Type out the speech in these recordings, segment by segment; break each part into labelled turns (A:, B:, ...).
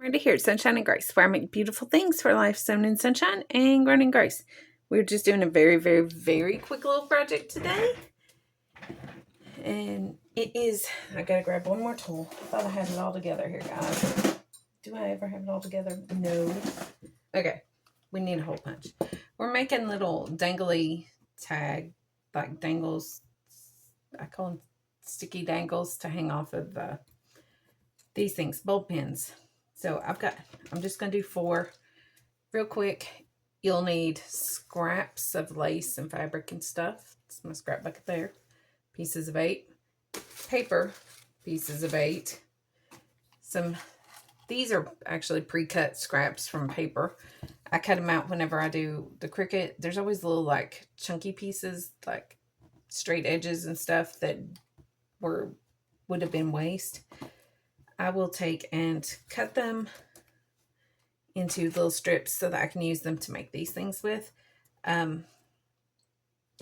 A: Randy here at Sunshine and Grace, where I make beautiful things for life sown in sunshine and grown in grace. We're just doing a very, very, very quick little project today. And it is, I gotta grab one more tool. I thought I had it all together here, guys. Do I ever have it all together? No. Okay, we need a hole punch. We're making little dangly tag, like dangles. I call them sticky dangles to hang off of these things, bulb pins. So I'm just going to do 4 real quick. You'll need scraps of lace and fabric and stuff. It's my scrap bucket there. Pieces of 8. Paper, pieces of 8. These are actually pre-cut scraps from paper. I cut them out whenever I do the Cricut. There's always little like chunky pieces, like straight edges and stuff that would have been waste. I will take and cut them into little strips so that I can use them to make these things with. And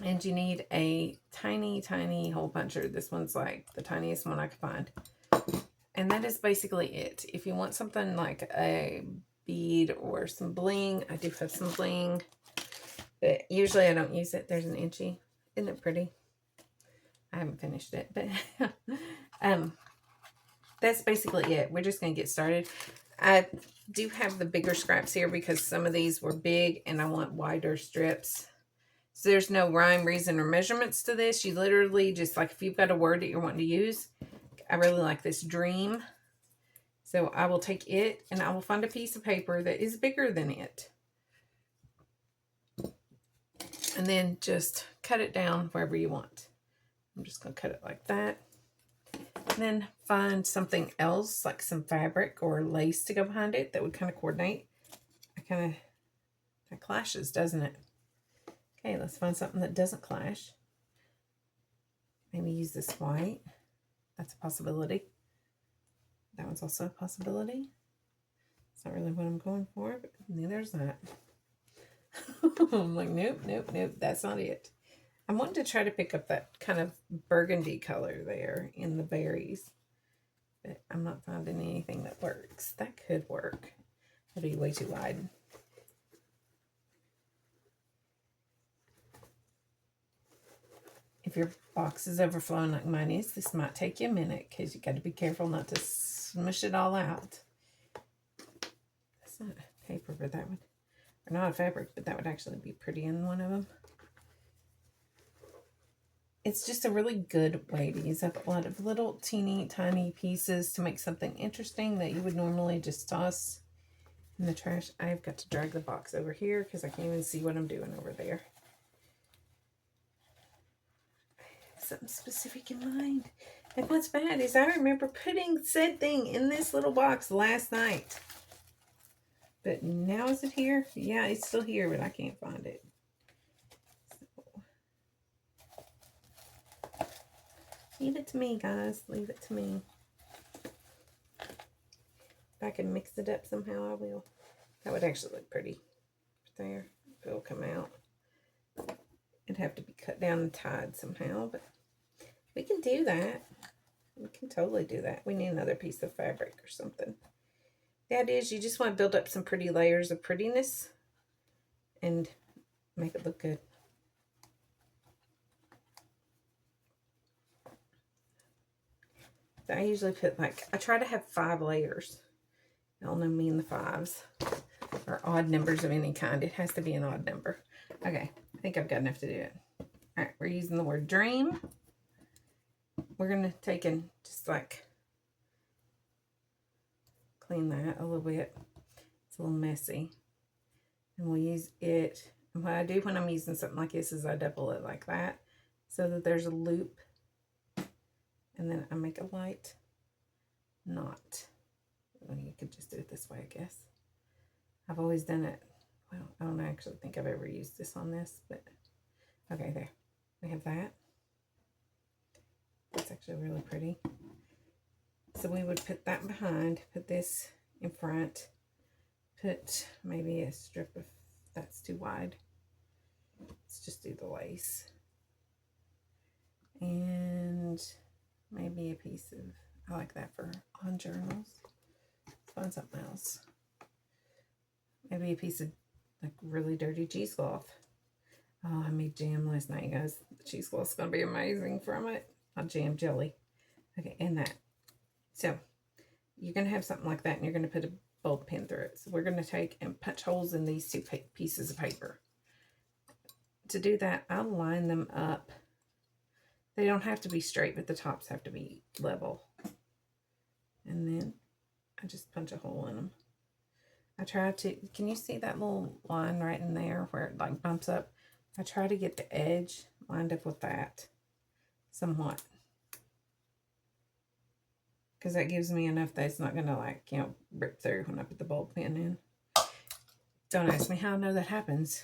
A: you need a tiny, tiny hole puncher. This one's like the tiniest one I could find. And that is basically it. If you want something like a bead or some bling, I do have some bling. But usually I don't use it. There's an inchy. Isn't it pretty? I haven't finished it, but that's basically it. We're just going to get started. I do have the bigger scraps here because some of these were big and I want wider strips. So there's no rhyme, reason, or measurements to this. You literally just, like, if you've got a word that you're wanting to use, I really like this dream. So I will take it and I will find a piece of paper that is bigger than it. And then just cut it down wherever you want. I'm just going to cut it like that. And then find something else, like some fabric or lace to go behind it that would kind of coordinate. That clashes, doesn't it? Okay, let's find something that doesn't clash. Maybe use this white. That's a possibility. That one's also a possibility. It's not really what I'm going for, but there's that. I'm like, nope, nope, nope, that's not it. I wanted to try to pick up that kind of burgundy color there in the berries, but I'm not finding anything that works. That could work. That'd be way too wide. If your box is overflowing like mine is, this might take you a minute because you got to be careful not to smush it all out. That's not paper, but that would, or not a fabric, but that would actually be pretty in one of them. It's just a really good way to use up a lot of little teeny tiny pieces to make something interesting that you would normally just toss in the trash. I've got to drag the box over here because I can't even see what I'm doing over there. Something specific in mind. And what's bad is I remember putting said thing in this little box last night. But now is it here? Yeah, it's still here, but I can't find it. Leave it to me, guys. Leave it to me. If I can mix it up somehow, I will. That would actually look pretty there. It'll come out. It'd have to be cut down and tied somehow, but we can do that. We can totally do that. We need another piece of fabric or something. The idea is you just want to build up some pretty layers of prettiness and make it look good. So I usually put I try to have 5 layers. Y'all know me and the 5s. Or odd numbers of any kind. It has to be an odd number. Okay, I think I've got enough to do it. All right, we're using the word dream. We're going to take and just like clean that a little bit. It's a little messy. And we'll use it. And what I do when I'm using something like this is I double it like that so that there's a loop. And then I make a light knot. Well, you could just do it this way, I guess. I've always done it. Well, I don't actually think I've ever used this on this, but okay, there. We have that. That's actually really pretty. So we would put that behind, put this in front, put maybe a strip of, that's too wide. Let's just do the lace. And maybe a piece of, I like that for on journals. find something else. Maybe a piece of like really dirty cheesecloth. Oh, I made jam last night, guys. The cheesecloth's going to be amazing from it. Not jam, jelly. Okay, and that. So, you're going to have something like that, and you're going to put a bulb pin through it. So, we're going to take and punch holes in these two pieces of paper. To do that, I'll line them up. They don't have to be straight, but the tops have to be level. And then I just punch a hole in them. I try to, can you see that little line right in there where it like bumps up? I try to get the edge lined up with that somewhat. Because that gives me enough that it's not going to like, you know, rip through when I put the bulb pin in. Don't ask me how I know that happens.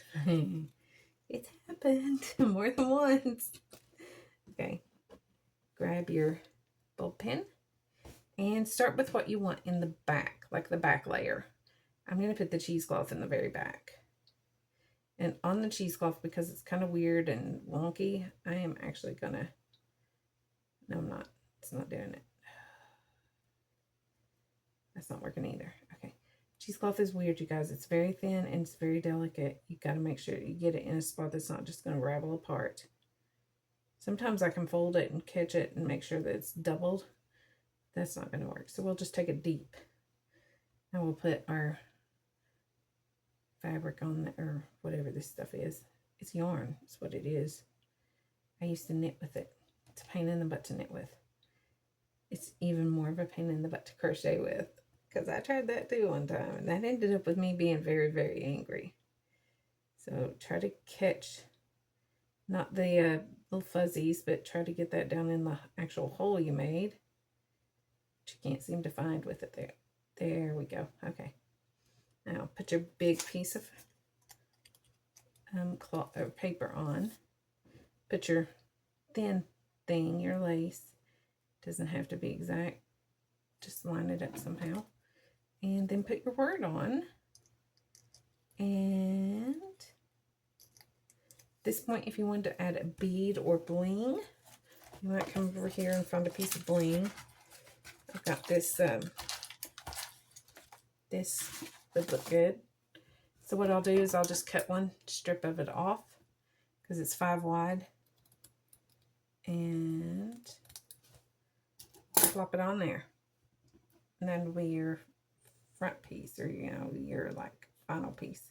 A: It's happened more than once. Okay, grab your bulb pin and start with what you want in the back, like the back layer. I'm going to put the cheesecloth in the very back. And on the cheesecloth, because it's kind of weird and wonky, I am actually going to, no, I'm not. It's not doing it. That's not working either. Okay. Cheesecloth is weird, you guys. It's very thin and it's very delicate. You got to make sure you get it in a spot that's not just going to ravel apart. Sometimes I can fold it and catch it and make sure that it's doubled. That's not going to work. So we'll just take it deep. Now we'll put our fabric on there, or whatever this stuff is. It's yarn. That's what it is. I used to knit with it. It's a pain in the butt to knit with. It's even more of a pain in the butt to crochet with, because I tried that too one time, and that ended up with me being very, very angry. So try to catch, not the little fuzzies, but try to get that down in the actual hole you made, which you can't seem to find with it there. There we go. Okay. Now put your big piece of cloth or paper on. Put your thin thing, your lace. Doesn't have to be exact. Just line it up somehow. And then put your word on. And at this point, if you wanted to add a bead or bling, you might come over here and find a piece of bling. I've got this, this would look good. So what I'll do is I'll just cut one strip of it off because it's 5 wide. And plop it on there. And that'll be your front piece, or you know, your like final piece.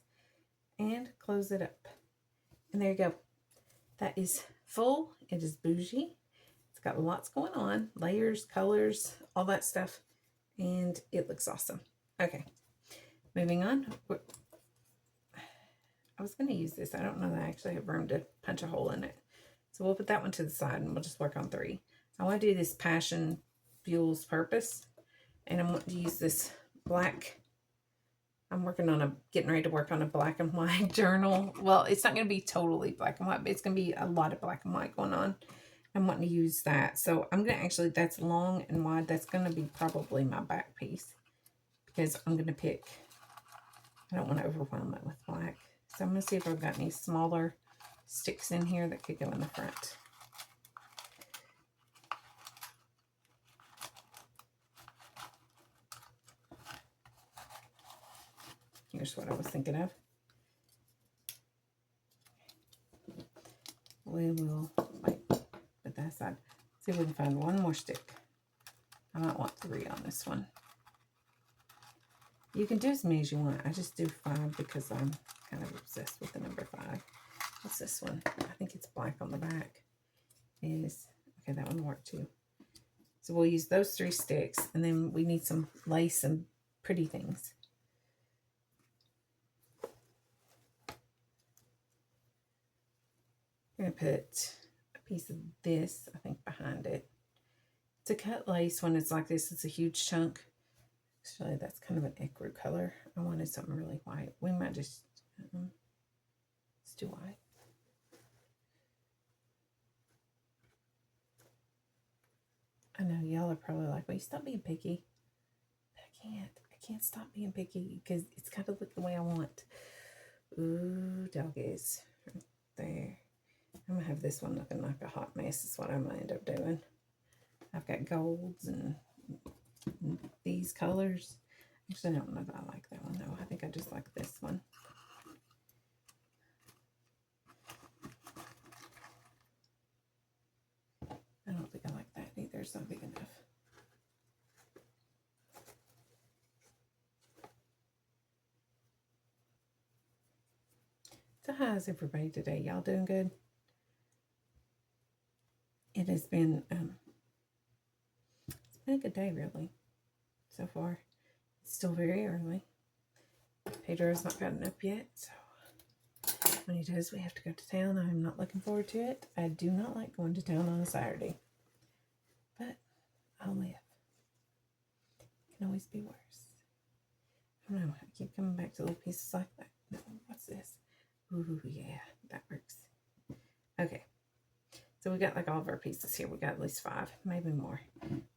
A: And close it up. And there you go. That is full. It is bougie. It's got lots going on. Layers, colors, all that stuff. And it looks awesome. Okay. Moving on. I was going to use this. I don't know that I actually have room to punch a hole in it. So we'll put that one to the side and we'll just work on 3. I want to do this Passion Fuels Purpose. And I want to use this black. I'm getting ready to work on a black and white journal. Well, it's not going to be totally black and white, but it's going to be a lot of black and white going on. I'm wanting to use that. So I'm going to actually, that's long and wide. That's going to be probably my back piece. Because I'm going to pick, I don't want to overwhelm it with black. So I'm going to see if I've got any smaller sticks in here that could go in the front. Here's what I was thinking of. We will, wait, put that aside. See if we can find one more stick. I might want 3 on this one. You can do as many as you want. I just do 5 because I'm kind of obsessed with the number 5. What's this one? I think it's black on the back. Okay, that one will work too. So we'll use those 3 sticks, and then we need some lace and pretty things. I'm going to put a piece of this, I think, behind it. To cut lace when it's like this, it's a huge chunk. Actually, that's kind of an ecru color. I wanted something really white. We might just, it's too white. I know y'all are probably like, well, you stop being picky. But I can't stop being picky because it's got to look the way I want. Ooh, doggies. Right there. I'm going to have this one looking like a hot mess is what I'm going to end up doing. I've got golds and these colors. Actually, I don't know that I like that one though. I think I just like this one. I don't think I like that either. It's not big enough. So how's everybody today? Y'all doing good? It has been it's been a good day really so far. It's still very early. Pedro's not gotten up yet, so when he does, we have to go to town. I'm not looking forward to it. I do not like going to town on a Saturday, but I'll live. It can always be worse. I don't know. I keep coming back to little pieces like that. No, what's this? Ooh, yeah, that works. Okay, so we got like all of our pieces here. We got at least 5, maybe more.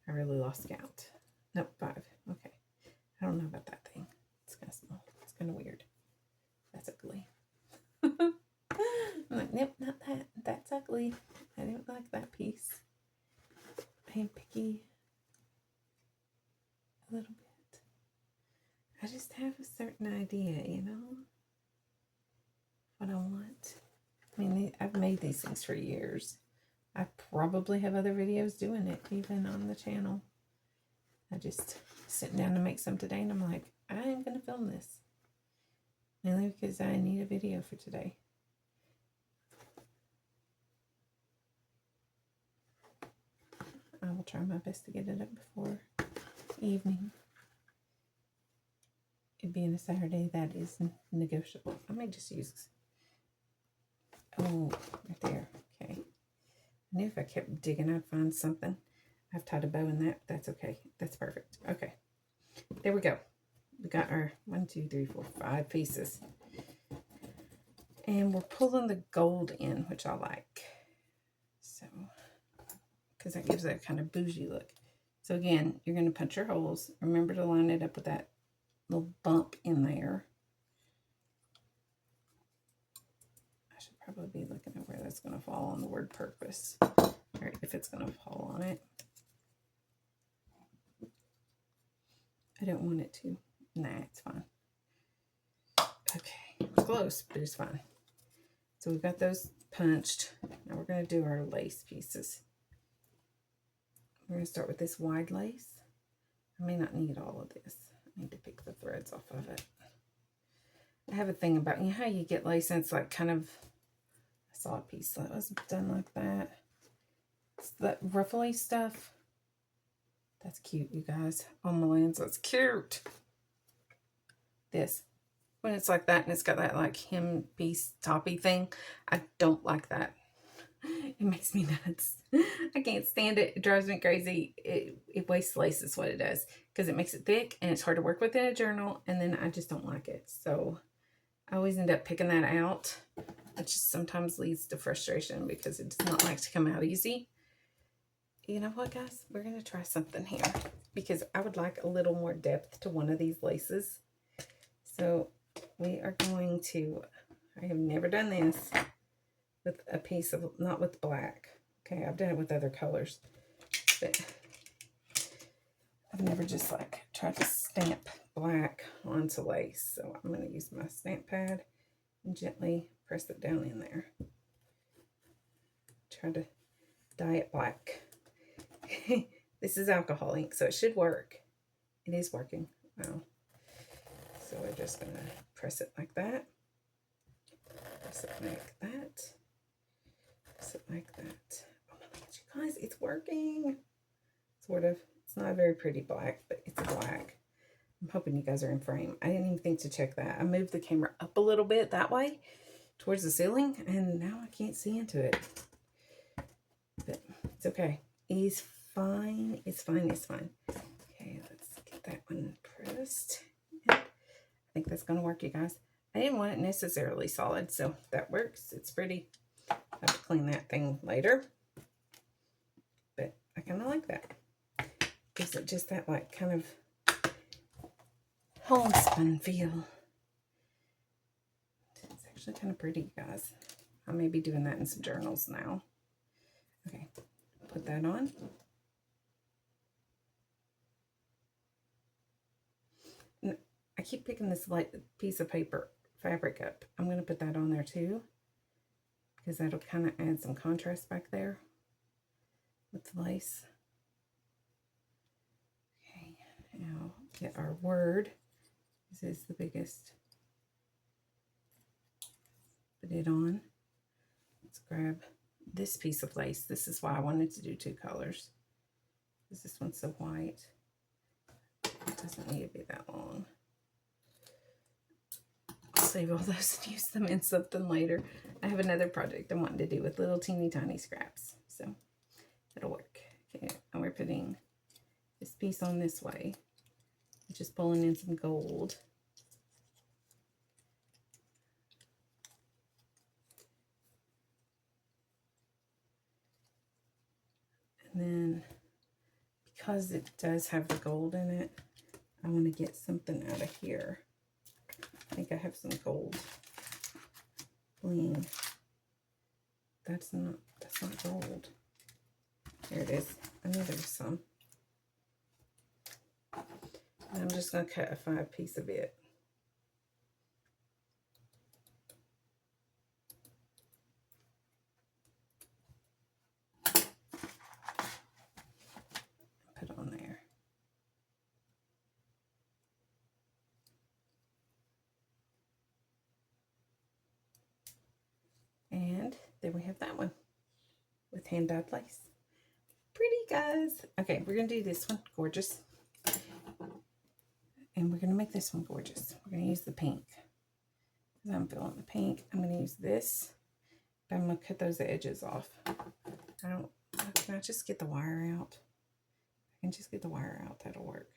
A: I really lost count. Nope, 5. Okay, I don't know about that thing. It's kind of small. It's kind of weird. That's ugly. I'm like, nope, not that. That's ugly. I don't like that piece. I am picky a little bit. I just have a certain idea, you know, what I want. I mean, I've made these things for years. I probably have other videos doing it, even on the channel. I just sitting down to make some today, and I'm like, I am going to film this. Mainly because I need a video for today. I will try my best to get it up before evening. It being a Saturday, that is negotiable. I may just use, oh, right there. Okay. I knew if I kept digging, I'd find something. I've tied a bow in that. That's okay. That's perfect. Okay. There we go. We got our 1, 2, 3, 4, 5 pieces. And we're pulling the gold in, which I like. So, because that gives it a kind of bougie look. So again, you're going to punch your holes. Remember to line it up with that little bump in there. I should probably be looking at where that's going to fall on the word purpose. Or if it's going to fall on it. I don't want it to. Nah, it's fine. Okay, it's close, but it's fine. So we've got those punched. Now we're going to do our lace pieces. We're going to start with this wide lace. I may not need all of this. I need to pick the threads off of it. I have a thing about, you know how you get lace and it's like kind of, I saw a piece that was done like that. It's that ruffly stuff. That's cute, you guys. On the lens, that's cute. This. When it's like that and it's got that like hem piece toppy thing, I don't like that. It makes me nuts. I can't stand it. It drives me crazy. It wastes lace is what it does, because it makes it thick and it's hard to work with in a journal, and then I just don't like it. So I always end up picking that out, which just sometimes leads to frustration because it does not like to come out easy. You know what, guys? We're going to try something here because I would like a little more depth to one of these laces. So we are going to, I have never done this with a piece of, not with black. Okay, I've done it with other colors, but I've never just like tried to stamp black onto lace. So I'm going to use my stamp pad and gently press it down in there. Try to dye it black. This is alcohol ink, so it should work. It is working. Wow. So we're just going to press it like that. Press it like that. Press it like that. Oh my gosh, you guys, it's working. Sort of. It's not a very pretty black, but it's a black. I'm hoping you guys are in frame. I didn't even think to check that. I moved the camera up a little bit that way towards the ceiling, and now I can't see into it. But it's okay. It's fine. It's fine. It's fine. Okay, let's get that one pressed. I think that's going to work, you guys. I didn't want it necessarily solid, so that works. It's pretty. I'll have to clean that thing later. But I kind of like that. Gives it just that, like, kind of homespun feel. It's actually kind of pretty, you guys. I may be doing that in some journals now. Okay, put that on. keep picking this light piece of fabric up. I'm going to put that on there too, because that'll kind of add some contrast back there with the lace. Okay, now get our word. This is the biggest. Put it on. Let's grab this piece of lace. This is why I wanted to do 2 colors, because this one's so white. It doesn't need to be that long. I'll save all those and use them in something later. I have another project I'm wanting to do with little teeny tiny scraps, so it'll work. Okay, and we're putting this piece on this way, just pulling in some gold. And then, because it does have the gold in it, I want to get something out of here. I think I have some gold bling. That's not gold. There it is. I knew there was some. And I'm just going to cut a 5 piece of it. Put on there. And there we have that one with hand dyed lace. Pretty, guys. Okay, we're going to do this one, gorgeous. And we're going to make this one gorgeous. We're going to use the pink. Because I'm feeling the pink. I'm going to use this. But I'm going to cut those edges off. Can I just get the wire out? I can just get the wire out. That'll work.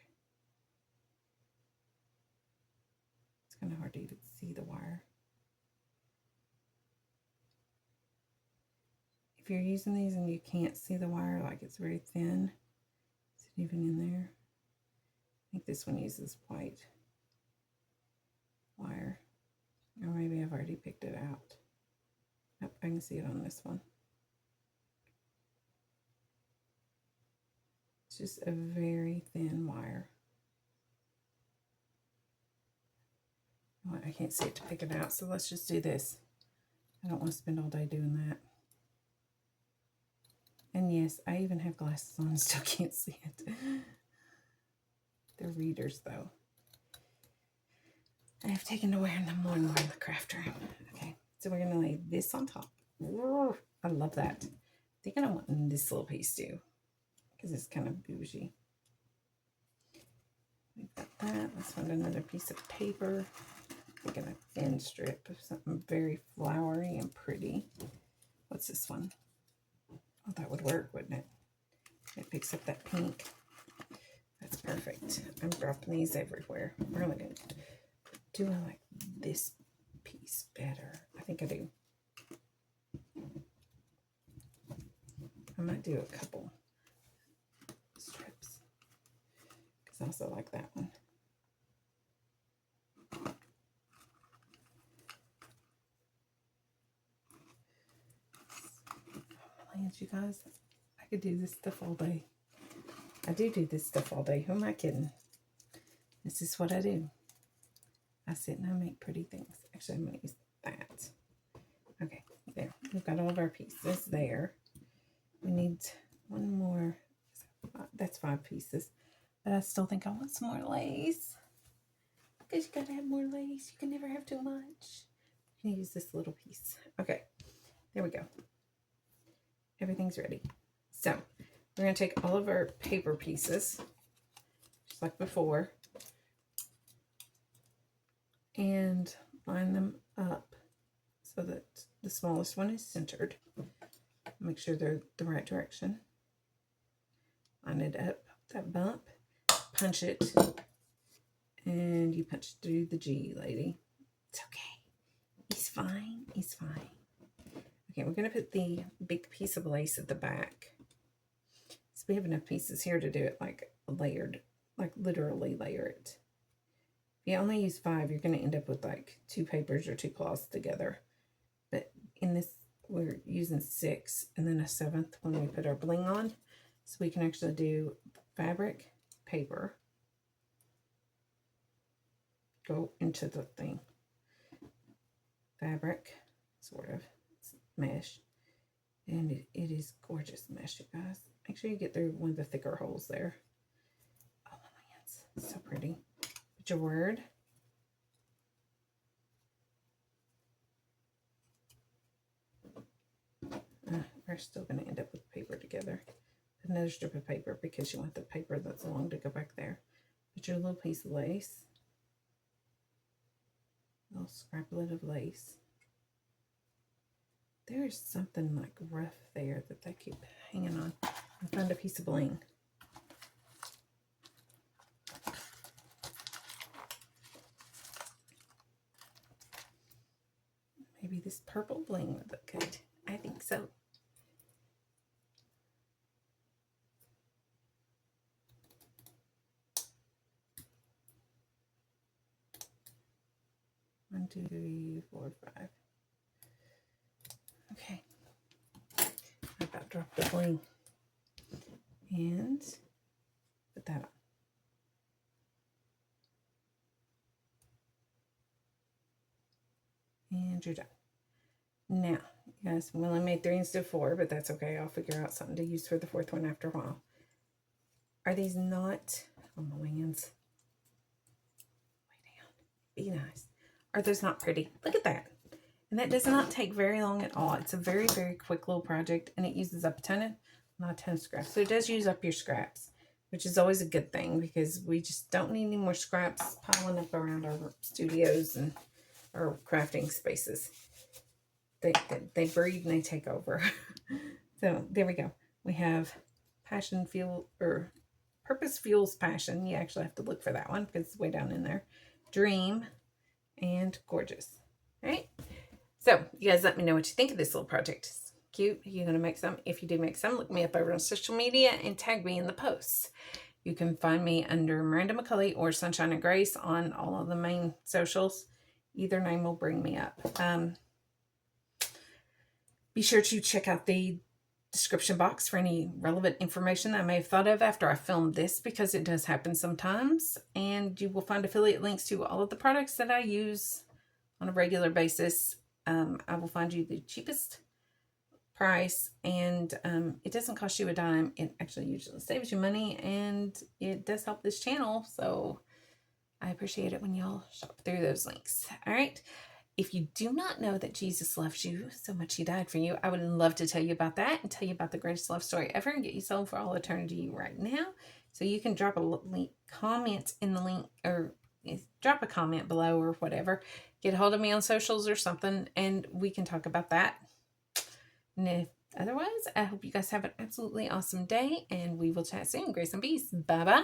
A: It's kind of hard to even see the wire. If you're using these and you can't see the wire, like it's very thin, is it even in there? I think this one uses white wire. Or maybe I've already picked it out. Yep, I can see it on this one. It's just a very thin wire. Well, I can't see it to pick it out, so let's just do this. I don't want to spend all day doing that. And yes, I even have glasses on and still can't see it. They're readers, though. I have taken to wearing them more and more in the craft room. Okay, so we're going to lay this on top. Ooh, I love that. I think I want this little piece too, because it's kind of bougie. We've got that. Let's find another piece of paper. I'm taking a thin strip of something very flowery and pretty. What's this one? Oh, that would work, wouldn't it? It picks up that pink. That's perfect. I'm dropping these everywhere. We're only going to do I like this piece better? I think I do. I might do a couple strips because I also like that one. You guys, I could do this stuff all day. I do this stuff all day. Who am I kidding? This is what I do. I sit and I make pretty things. Actually, I'm going to use that. Okay, there. We've got all of our pieces there. We need one more. That's 5 pieces. But I still think I want some more lace. Because you got to have more lace. You can never have too much. I'm going to use this little piece. Okay, there we go. Everything's ready. So we're going to take all of our paper pieces, just like before, and line them up so that the smallest one is centered. Make sure they're the right direction. Line it up, that bump, punch it, and you punch through the G, lady. It's okay. He's fine. He's fine. Okay, we're going to put the big piece of lace at the back. So we have enough pieces here to do it like layered, like literally layer it. If you only use 5, you're going to end up with like 2 papers or 2 cloths together. But in this, we're using 6 and then a 7th when we put our bling on. So we can actually do fabric, paper, go into the thing. Fabric, sort of. It's mesh. And it is gorgeous mesh, you guys. Make sure you get through one of the thicker holes there. Oh my God, so pretty. Put your word. We're still going to end up with paper together. Another strip of paper because you want the paper that's long to go back there. Put your little piece of lace. A little scraplet of lace. There's something like rough there that they keep hanging on. I found a piece of bling. Maybe this purple bling would look good. I think so. One, two, three, four, five. Okay. I about dropped the bling. And put that on. And you're done. Now, you guys, well, I made 3 instead of 4, but that's okay. I'll figure out something to use for the 4th one after a while. Are these not, oh my lands, way down, be nice. Are those not pretty? Look at that. And that does not take very long at all. It's a very, very quick little project, and it uses up not a ton of scraps. So it does use up your scraps, which is always a good thing because we just don't need any more scraps piling up around our studios and our crafting spaces. They breed and they take over. So there we go. We have passion fuel, or purpose fuels passion. You actually have to look for that one because it's way down in there. Dream and gorgeous. All right. So you guys let me know what you think of this little project. It's cute. You're going to make some. If you do make some, look me up over on social media and tag me in the posts. You can find me under Miranda McCulley or Sunshine and Grace on all of the main socials. Either name will bring me up. Be sure to check out the description box for any relevant information that I may have thought of after I filmed this, because it does happen sometimes. And you will find affiliate links to all of the products that I use on a regular basis. I will find you the cheapest price, and it doesn't cost you a dime. It actually usually saves you money, and it does help this channel. So I appreciate it when y'all shop through those links. All right. If you do not know that Jesus loves you so much he died for you, I would love to tell you about that and tell you about the greatest love story ever and get you sold for all eternity right now. So you can drop a comment in the link, or drop a comment below or whatever. Get a hold of me on socials or something, and we can talk about that. And if otherwise, I hope you guys have an absolutely awesome day, and we will chat soon. Grace and peace. Bye-bye.